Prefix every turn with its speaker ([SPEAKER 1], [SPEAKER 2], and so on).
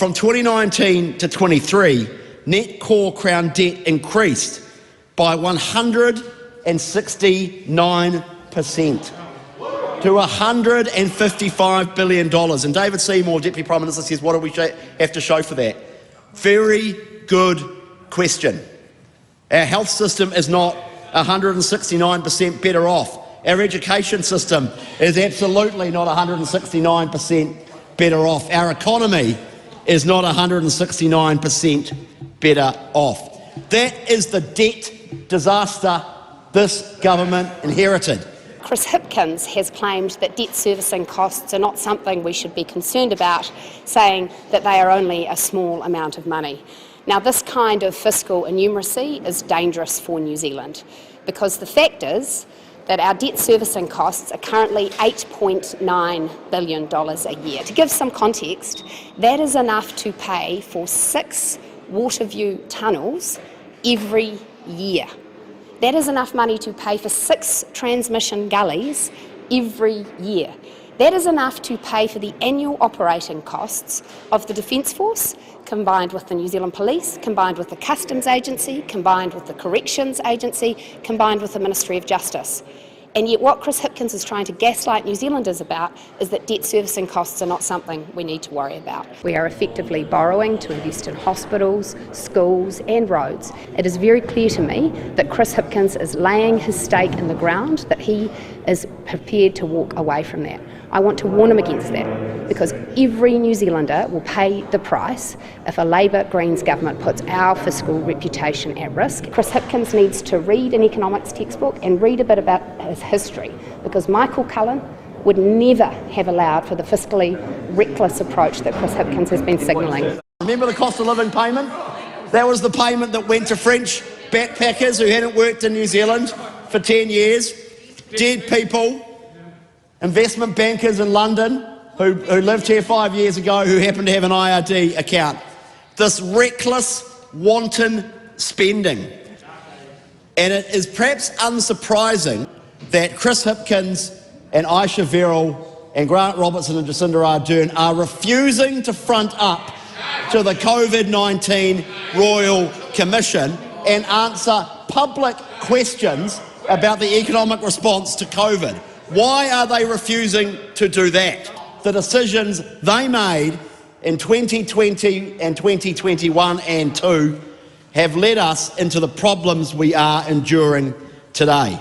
[SPEAKER 1] from 2019 to 23, net core Crown debt increased by 169% to $155 billion. And David Seymour, Deputy Prime Minister, says, what do we have to show for that? Very good question. Our health system is not 169% better off. Our education system is absolutely not 169% better off. Our economy is not 169% better off. That is the debt disaster this government inherited.
[SPEAKER 2] Chris Hipkins has claimed that debt servicing costs are not something we should be concerned about, saying that they are only a small amount of money. Now, this kind of fiscal innumeracy is dangerous for New Zealand, because the fact is that our debt servicing costs are currently $8.9 billion a year. To give some context, that is enough to pay for 6 Waterview tunnels every year. That is enough money to pay for 6 transmission gullies every year. That is enough to pay for the annual operating costs of the Defence Force, combined with the New Zealand Police, combined with the Customs Agency, combined with the Corrections Agency, combined with the Ministry of Justice. And yet what Chris Hipkins is trying to gaslight New Zealanders about is that debt servicing costs are not something we need to worry about. We are effectively borrowing to invest in hospitals, schools and roads. It is very clear to me that Chris Hipkins is laying his stake in the ground, that he is prepared to walk away from that. I want to warn him against that, because every New Zealander will pay the price if a Labour Greens government puts our fiscal reputation at risk. Chris Hipkins needs to read an economics textbook and read a bit about his history, because Michael Cullen would never have allowed for the fiscally reckless approach that Chris Hipkins has been signalling.
[SPEAKER 1] Remember the cost of living payment? That was the payment that went to French backpackers who hadn't worked in New Zealand for 10 years, dead people, investment bankers in London who lived here 5 years ago who happened to have an IRD account. This reckless, wanton spending. And it is perhaps unsurprising that Chris Hipkins and Aisha Verrill and Grant Robertson and Jacinda Ardern are refusing to front up to the COVID-19 Royal Commission and answer public questions about the economic response to COVID. Why are they refusing to do that? The decisions they made in 2020 and 2021 and 2 have led us into the problems we are enduring today.